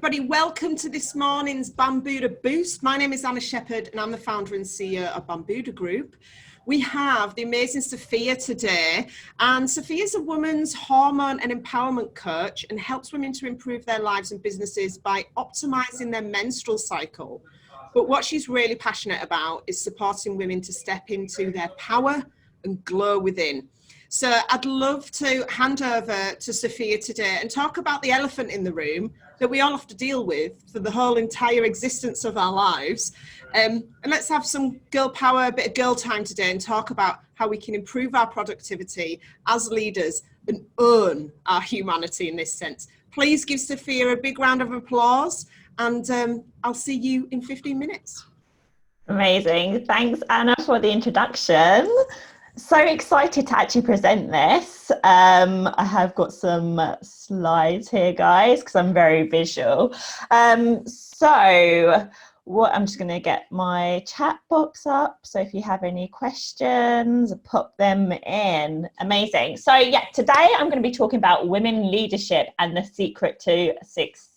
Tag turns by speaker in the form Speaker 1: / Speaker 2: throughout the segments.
Speaker 1: everybody. Welcome to this morning's Bambuddha Boost. My name is Anna Shepherd and I'm the founder and CEO of Bambuddha Group. We have the amazing Sophia today, and Sophia is a woman's hormone and empowerment coach and helps women to improve their lives and businesses by optimizing their menstrual cycle. But what she's really passionate about is supporting women to step into their power and glow within. So I'd love to hand over to Sophia today and talk about the elephant in the room that we all have to deal with for the whole entire existence of our lives. And let's have some girl power, a bit of girl time today and talk about how we can improve our productivity as leaders and own our humanity in this sense. Please give Sophia a big round of applause, and I'll see you in 15 minutes.
Speaker 2: Amazing. Thanks, Anna, for the introduction. So excited to actually present this. I have got some slides here, guys, because I'm very visual. I'm just going to get my chat box up. So if you have any questions, pop them in. Amazing. So yeah, today I'm going to be talking about women leadership and the secret to success.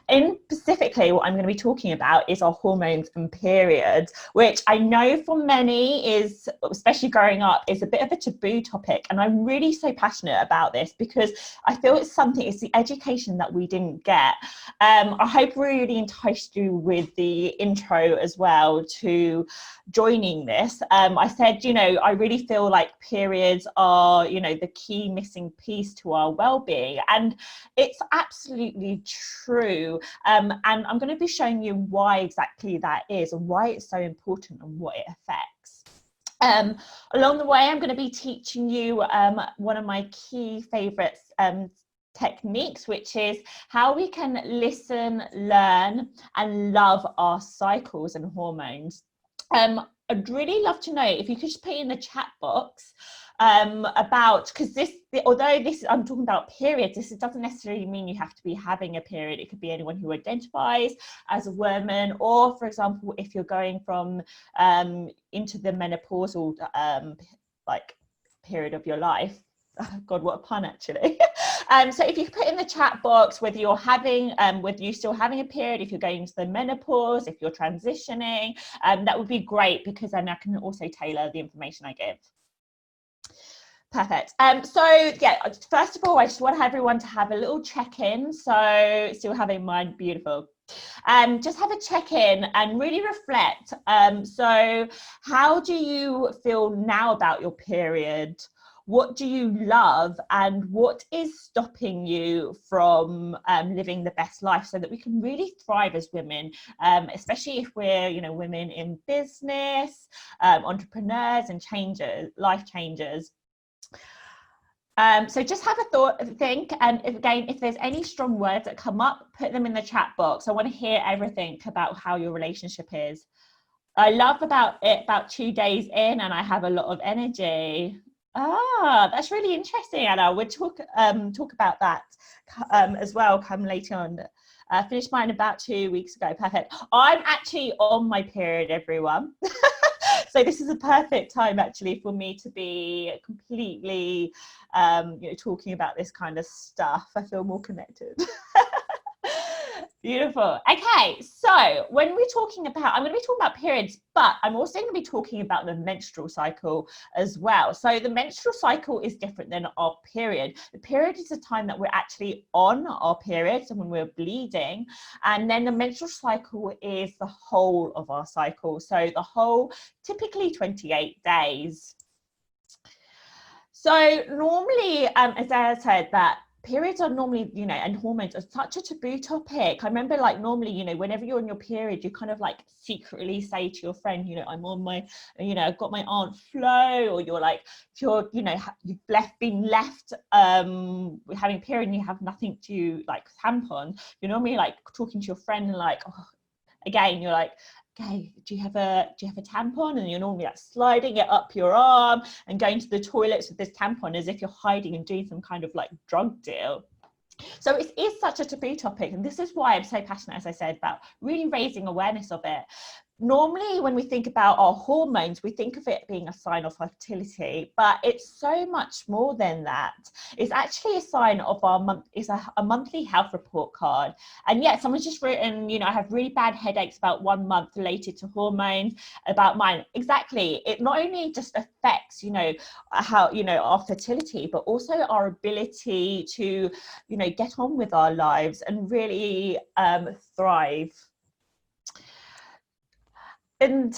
Speaker 2: And specifically, what I'm going to be talking about is our hormones and periods, which I know for many is, especially growing up, is a bit of a taboo topic. And I'm really so passionate about this because I feel it's the education that we didn't get. I hope really enticed you with the intro as well to joining this. I said, I really feel like periods are, the key missing piece to our well-being. And it's absolutely true. And I'm going to be showing you why exactly that is and why it's so important and what it affects. Along the way, I'm going to be teaching you one of my key favorites techniques, which is how we can listen, learn, and love our cycles and hormones. I'd really love to know if you could just put in the chat box about, because I'm talking about periods, this doesn't necessarily mean you have to be having a period. It could be anyone who identifies as a woman, or for example, if you're going from into the menopausal period of your life. Oh God, what a pun actually. So if you put in the chat box whether you're still having a period, if you're going into the menopause, if you're transitioning, that would be great, because then I can also tailor the information I give. Perfect. So yeah, first of all, I just want everyone to have a little check-in. So still having mine, beautiful. Just have a check-in and really reflect. So how do you feel now about your period? What do you love, and what is stopping you from living the best life, so that we can really thrive as women, especially if we're, women in business, entrepreneurs and life changers. So just have a think, and if there's any strong words that come up, put them in the chat box. I want to hear everything about how your relationship is. I love about 2 days in and I have a lot of energy. That's really interesting, Anna. We'll talk about that as well come later on. Finished mine about 2 weeks ago. Perfect. I'm actually on my period, everyone. So this is a perfect time actually for me to be completely talking about this kind of stuff. I feel more connected. Beautiful. Okay, so when we're talking about, I'm going to be talking about periods, but I'm also going to be talking about the menstrual cycle as well. So the menstrual cycle is different than our period. The period is the time that we're actually on our periods and when we're bleeding. And then the menstrual cycle is the whole of our cycle. So the whole, typically 28 days. So normally, as I said, that periods are normally, and hormones are such a taboo topic. I remember normally, whenever you're on your period, you kind of secretly say to your friend, I'm on my, I've got my aunt Flo, or you're you've been left having a period and you have nothing to tampon. You're normally talking to your friend and again, you're okay, do you have a tampon? And you're normally sliding it up your arm and going to the toilets with this tampon as if you're hiding and doing some kind of drug deal. So it is such a taboo topic, and this is why I'm so passionate, as I said, about really raising awareness of it. normally when we think about our hormones, we think of it being a sign of fertility, but it's so much more than that. It's actually a sign of our month. It's a monthly health report card. And yet someone's just written, you know, I have really bad headaches about 1 month related to hormones. About mine, exactly. It not only just affects, you know, how, you know, our fertility, but also our ability to, you know, get on with our lives and really thrive. And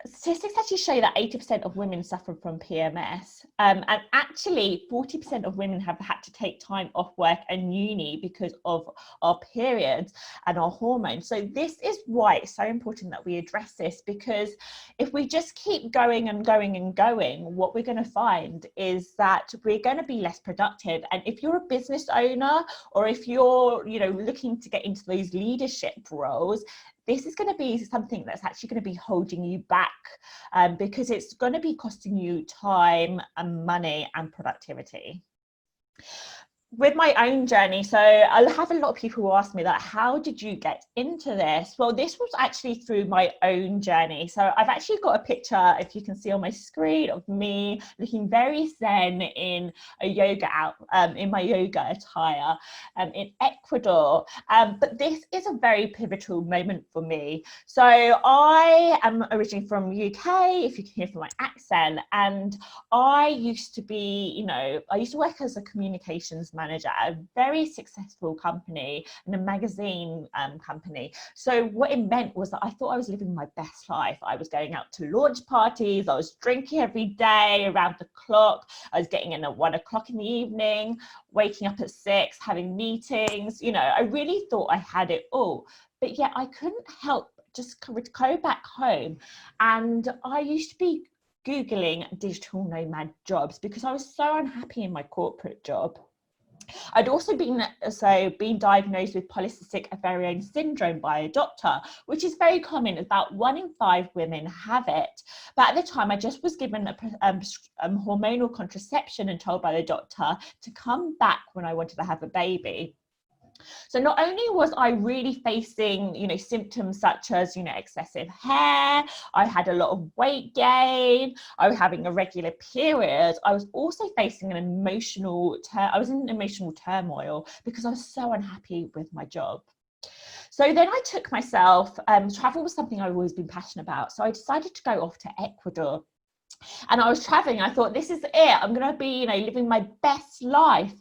Speaker 2: statistics actually show that 80% of women suffer from PMS. And actually 40% of women have had to take time off work and uni because of our periods and our hormones. So this is why it's so important that we address this, because if we just keep going and going and going, what we're going to find is that we're going to be less productive. And if you're a business owner, or if you're, you know, looking to get into those leadership roles, this is going to be something that's actually going to be holding you back, because it's going to be costing you time and money and productivity. With my own journey, so I'll have a lot of people who ask me that, how did you get into this? Well, this was actually through my own journey. So I've actually got a picture, if you can see on my screen, of me looking very zen in a yoga in my yoga attire in Ecuador. But this is a very pivotal moment for me. So I am originally from UK, if you can hear from my accent, and I used to be, you know, I used to work as a communications manager at a very successful company, and a magazine company. So what it meant was that I thought I was living my best life. I was going out to launch parties, I was drinking every day around the clock, I was getting in at 1 o'clock in the evening, waking up at 6, having meetings. You know, I really thought I had it all, but yet I couldn't help just go back home, and I used to be Googling digital nomad jobs because I was so unhappy in my corporate job. I'd also been diagnosed with polycystic ovarian syndrome by a doctor, which is very common. About 1 in 5 women have it. But at the time, I just was given a hormonal contraception and told by the doctor to come back when I wanted to have a baby. So not only was I really facing, you know, symptoms such as, you know, excessive hair, I had a lot of weight gain, I was having irregular periods, I was also facing an emotional turmoil because I was so unhappy with my job. So then I took myself, travel was something I've always been passionate about. So I decided to go off to Ecuador. And I was traveling, I thought, this is it, I'm going to be, you know, living my best life.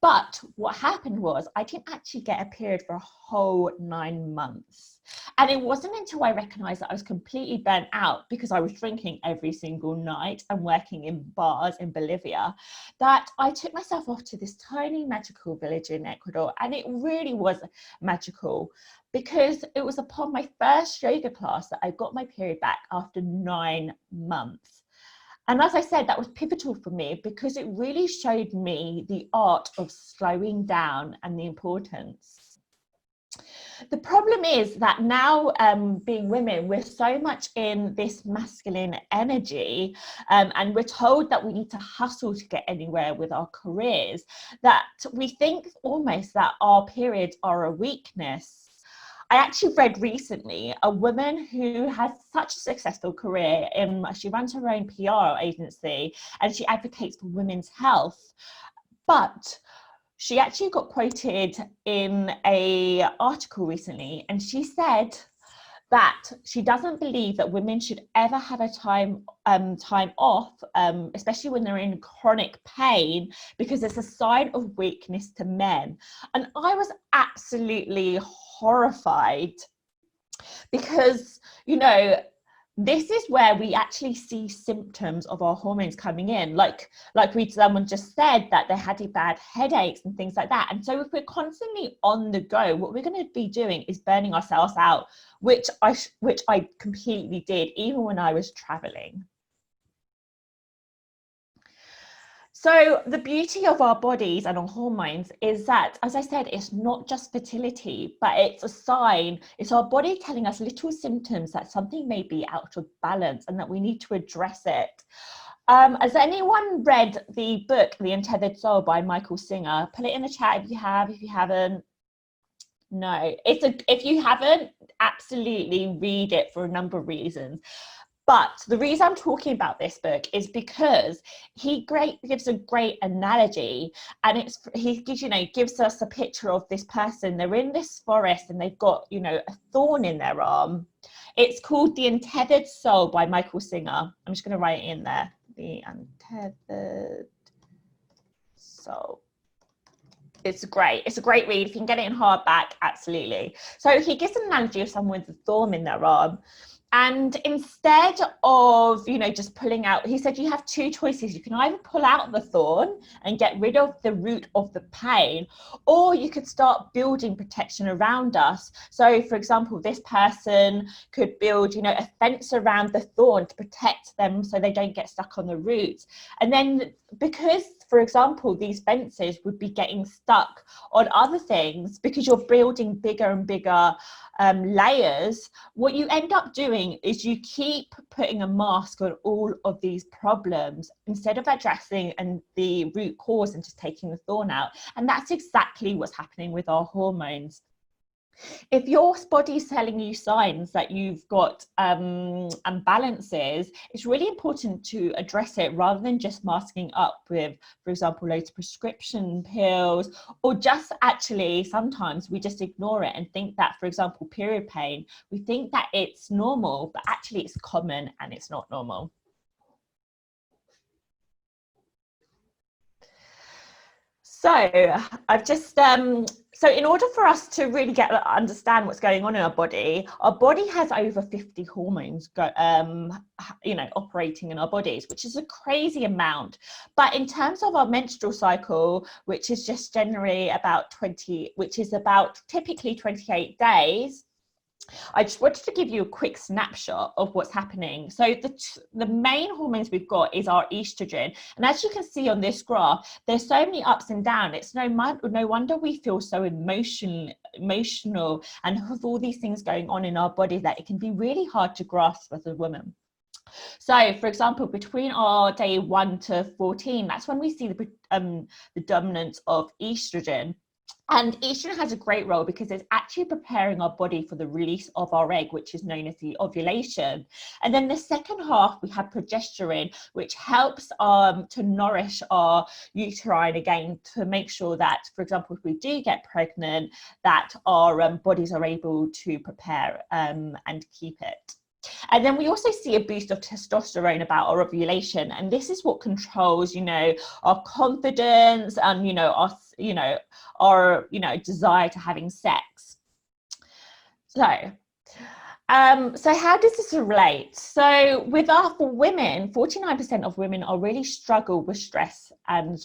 Speaker 2: But what happened was I didn't actually get a period for a whole 9 months. And it wasn't until I recognized that I was completely burnt out because I was drinking every single night and working in bars in Bolivia that I took myself off to this tiny magical village in Ecuador. And it really was magical because it was upon my first yoga class that I got my period back after 9 months. And as I said, that was pivotal for me because it really showed me the art of slowing down and the importance. The problem is that now, being women, we're so much in this masculine energy, and we're told that we need to hustle to get anywhere with our careers, that we think almost that our periods are a weakness. I actually read recently a woman who has such a successful career. She runs her own PR agency and she advocates for women's health. But she actually got quoted in an article recently, and she said that she doesn't believe that women should ever have a time off, especially when they're in chronic pain, because it's a sign of weakness to men. And I was absolutely horrified because, you know, this is where we actually see symptoms of our hormones coming in, like someone just said that they had bad headaches and things like that. And so if we're constantly on the go, what we're going to be doing is burning ourselves out, which I completely did, even when I was traveling. So the beauty of our bodies and our hormones is that, as I said, it's not just fertility, but it's a sign. It's our body telling us little symptoms that something may be out of balance and that we need to address it. Has anyone read the book, The Untethered Soul by Michael Singer? Put it in the chat if you have, if you haven't. No, if you haven't, absolutely read it for a number of reasons. But the reason I'm talking about this book is because he gives a great analogy, and he gives us a picture of this person. They're in this forest and they've got, a thorn in their arm. It's called The Untethered Soul by Michael Singer. I'm just going to write it in there. The Untethered Soul. It's great. It's a great read. If you can get it in hardback, absolutely. So he gives an analogy of someone with a thorn in their arm. And instead of, just pulling out, he said you have two choices. You can either pull out the thorn and get rid of the root of the pain, or you could start building protection around us. So, for example, this person could build, a fence around the thorn to protect them so they don't get stuck on the roots. And then because, for example, these fences would be getting stuck on other things because you're building bigger and bigger layers, what you end up doing is you keep putting a mask on all of these problems instead of addressing the root cause and just taking the thorn out. And that's exactly what's happening with our hormones. If your body's telling you signs that you've got imbalances, it's really important to address it rather than just masking up with, for example, loads of prescription pills, or just actually sometimes we just ignore it and think that, for example, period pain, we think that it's normal, but actually it's common and it's not normal. So I've just, so in order for us to really understand what's going on in our body has over 50 hormones operating in our bodies, which is a crazy amount. But in terms of our menstrual cycle, which is just generally about typically 28 days, I just wanted to give you a quick snapshot of what's happening. So the main hormones we've got is our estrogen. And as you can see on this graph, there's so many ups and downs. It's no wonder we feel so emotional and have all these things going on in our body that it can be really hard to grasp as a woman. So, for example, between our day 1 to 14, that's when we see the dominance of estrogen. And estrogen has a great role because it's actually preparing our body for the release of our egg, which is known as the ovulation. And then the second half, we have progesterone, which helps to nourish our uterine again, to make sure that, for example, if we do get pregnant, that our bodies are able to prepare and keep it. And then we also see a boost of testosterone about our ovulation, and this is what controls, our confidence and, our desire to having sex. So how does this relate? So for women, 49% of women really struggle with stress and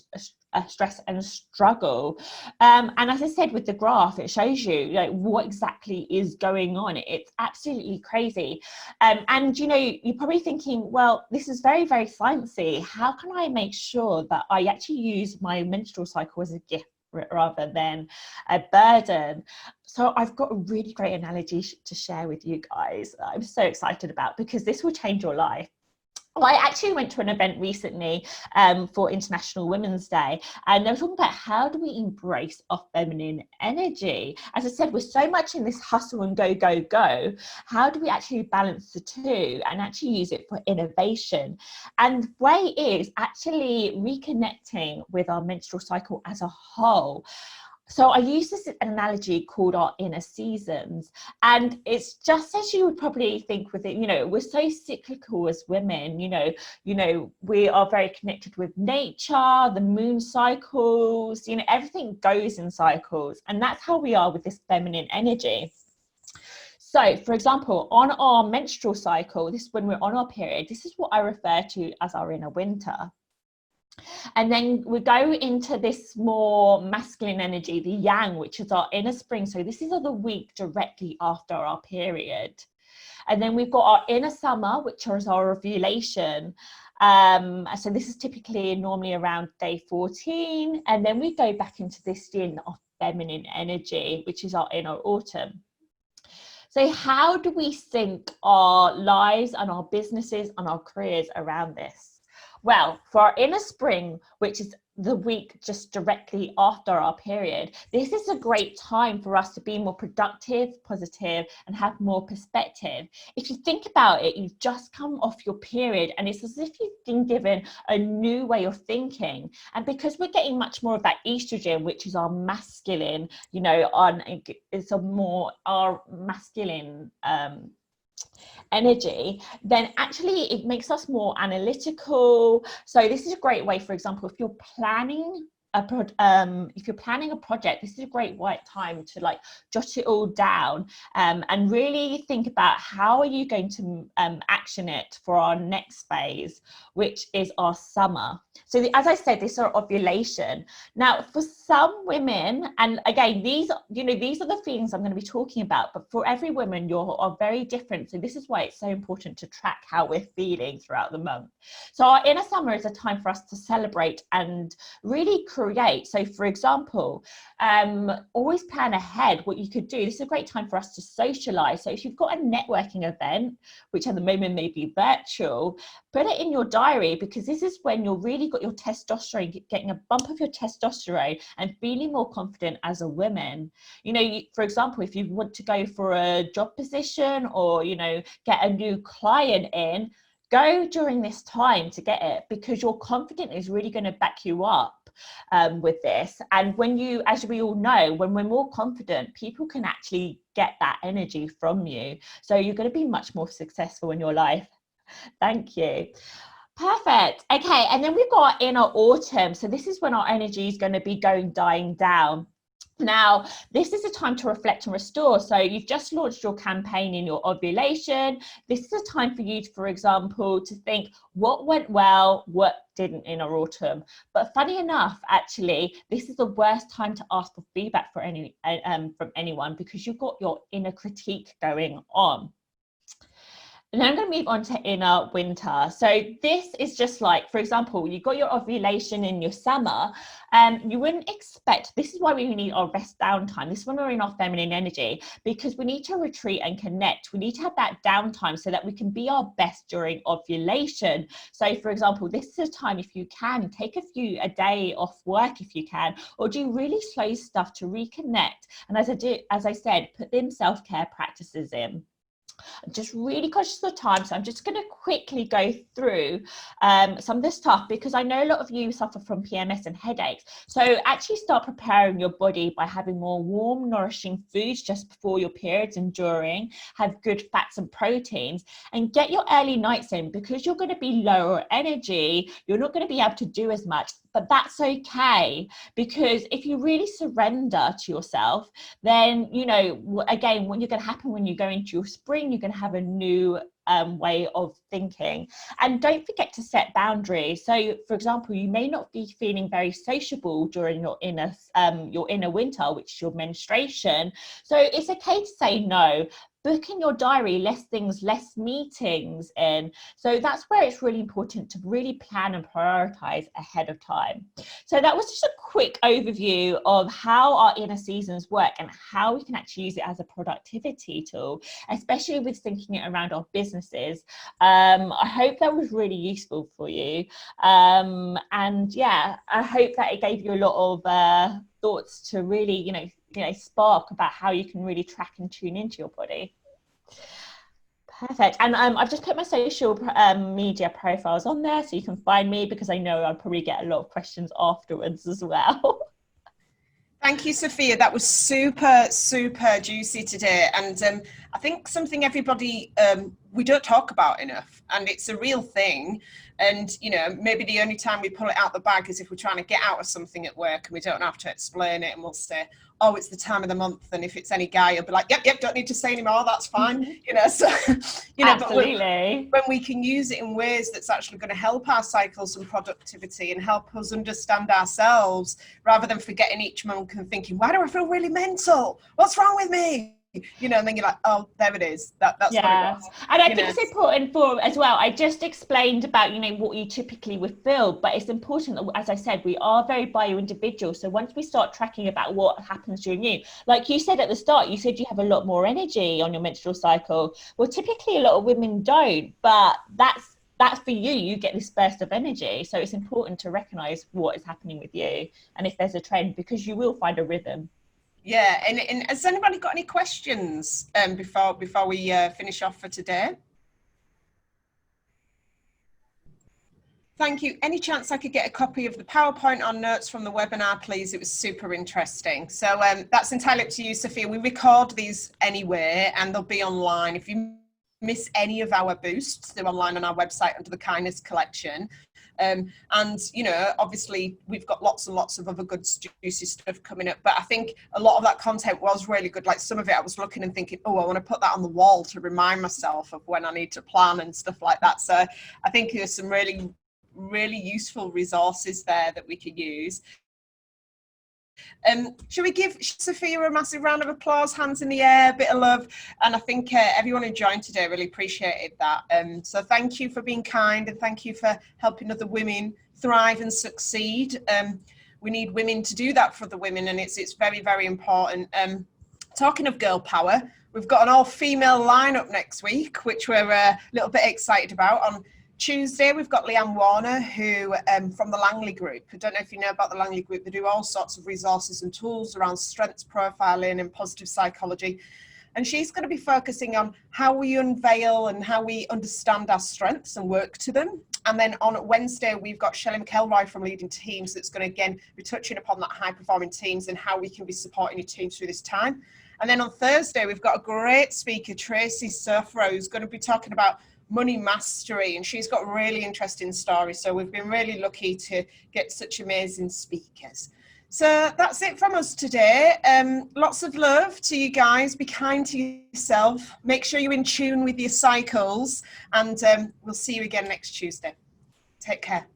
Speaker 2: struggle. And as I said, with the graph, it shows you what exactly is going on. It's absolutely crazy. And you're probably thinking, well, this is very, very sciencey. How can I make sure that I actually use my menstrual cycle as a gift rather than a burden? So I've got a really great analogy to share with you guys that I'm so excited about, because this will change your life. I actually went to an event recently for International Women's Day, and they were talking about how do we embrace our feminine energy. As I said, we're so much in this hustle and go, go, go. How do we actually balance the two and actually use it for innovation? And the way is actually reconnecting with our menstrual cycle as a whole. So I use this analogy called our inner seasons, and it's just as you would probably think with it, we're so cyclical as women, we are very connected with nature, the moon cycles, everything goes in cycles, and that's how we are with this feminine energy. So, for example, on our menstrual cycle, this is when we're on our period, this is what I refer to as our inner winter. And then we go into this more masculine energy, the yang, which is our inner spring. So this is the week directly after our period. And then we've got our inner summer, which is our ovulation. So this is normally around day 14. And then we go back into this yin of feminine energy, which is our inner autumn. So how do we sync our lives and our businesses and our careers around this? Well, for our inner spring, which is the week just directly after our period, this is a great time for us to be more productive, positive, and have more perspective. If you think about it, you've just come off your period and it's as if you've been given a new way of thinking. And because we're getting much more of that estrogen, which is our masculine, it's a more our masculine energy, then actually it makes us more analytical. So this is a great way, for example, if you're planning a project, this is a great time to like jot it all down, and really think about how are you going to action it for our next phase, which is our summer. So as I said, this is our ovulation. Now for some women, and again these are the things I'm going to be talking about, but for every woman are very different. So this is why it's so important to track how we're feeling throughout the month. So our inner summer is a time for us to celebrate and really create. So for example, always plan ahead what you could do. This is a great time for us to socialize. So if you've got a networking event, which at the moment may be virtual, put it in your diary, because this is when you're really got your testosterone, getting a bump of your testosterone and feeling more confident as a woman. For example, if you want to go for a job position or, get a new client in, go during this time to get it, because your confidence is really going to back you up with this. And when you, as we all know, when we're more confident, people can actually get that energy from you. So you're going to be much more successful in your life. Thank you. Perfect. Okay, and then we've got inner autumn. So this is when our energy is going to be dying down. Now, this is a time to reflect and restore. So you've just launched your campaign in your ovulation. This is a time for you, for example, to think what went well, what didn't in our autumn. But funny enough, actually, this is the worst time to ask for feedback from anyone, because you've got your inner critique going on. And then I'm going to move on to inner winter. So this is just like, for example, you got your ovulation in your summer, and you wouldn't expect, this is why we need our rest downtime. This is when we're in our feminine energy, because we need to retreat and connect. We need to have that downtime so that we can be our best during ovulation. So for example, this is a time, if you can, take a day off work if you can, or do really slow stuff to reconnect. And as I said, put them self-care practices in. I'm just really conscious of the time, so I'm just going to quickly go through some of this stuff, because I know a lot of you suffer from PMS and headaches. So actually start preparing your body by having more warm, nourishing foods just before your periods and during. Have good fats and proteins, and get your early nights in, because you're going to be lower energy. You're not going to be able to do as much, but that's okay, because if you really surrender to yourself, then, again, what you're going to happen when you go into your spring, you're going to have a new way of thinking. And don't forget to set boundaries. So for example, you may not be feeling very sociable during your inner winter, which is your menstruation. So it's okay to say no. Book in your diary less meetings in. So that's where it's really important to really plan and prioritize ahead of time. So that was just a quick overview of how our inner seasons work and how we can actually use it as a productivity tool, especially with thinking it around our businesses. I hope that was really useful for you. And yeah, I hope that it gave you a lot of thoughts to really, spark about how you can really track and tune into your body. Perfect. And I've just put my social media profiles on there so you can find me, because I know I'll probably get a lot of questions afterwards as well.
Speaker 1: Thank you, Sophia. That was super, super juicy today. And I think something everybody, we don't talk about enough, and it's a real thing. And, maybe the only time we pull it out the bag is if we're trying to get out of something at work and we don't have to explain it, and we'll say, oh, it's the time of the month. And if it's any guy, you'll be like, yep, don't need to say anymore. That's fine. So,
Speaker 2: Absolutely.
Speaker 1: But when we can use it in ways that's actually going to help our cycles and productivity and help us understand ourselves, rather than forgetting each month and thinking, why do I feel really mental? What's wrong with me? And then you're like, oh, there it is. That's what it was.
Speaker 2: And I think it's important for as well. I just explained about, what you typically would feel, but it's important that, as I said, we are very bio-individual. So once we start tracking about what happens during you, like you said at the start, you said you have a lot more energy on your menstrual cycle. Well, typically a lot of women don't, but that's that's for you, you get this burst of energy. So it's important to recognize what is happening with you and if there's a trend, because you will find a rhythm.
Speaker 1: Yeah, and has anybody got any questions before we finish off for today? Thank you. Any chance I could get a copy of the PowerPoint or notes from the webinar, please? It was super interesting. So that's entirely up to you, Sophia. We record these anyway, and they'll be online. If you miss any of our boosts, they're online on our website under the Kindness Collection. And, you know, obviously we've got lots and lots of other good juicy stuff coming up, but I think a lot of that content was really good. Like some of it I was looking and thinking, oh, I want to put that on the wall to remind myself of when I need to plan and stuff like that. So I think there's some really useful resources there that we could use. Should we give Sophia a massive round of applause, hands in the air, bit of love? And I think everyone who joined today really appreciated that. So thank you for being kind, and thank you for helping other women thrive and succeed. We need women to do that for the women, and it's very, very important. Talking of girl power, we've got an all-female lineup next week, which we're a little bit excited about. On Tuesday, we've got Leanne Warner, who from the Langley Group. I don't know if you know about the Langley Group. They do all sorts of resources and tools around strengths profiling and positive psychology. And she's going to be focusing on how we unveil and how we understand our strengths and work to them. And then on Wednesday, we've got Shelley McElroy from Leading Teams that's going to, again, be touching upon that high-performing teams and how we can be supporting your teams through this time. And then on Thursday, we've got a great speaker, Tracy Sofro, who's going to be talking about money mastery, and she's got a really interesting story. So we've been really lucky to get such amazing speakers. So that's it from us today. Lots of love to you guys. Be kind to yourself. Make sure you're in tune with your cycles, and we'll see you again next Tuesday. Take care.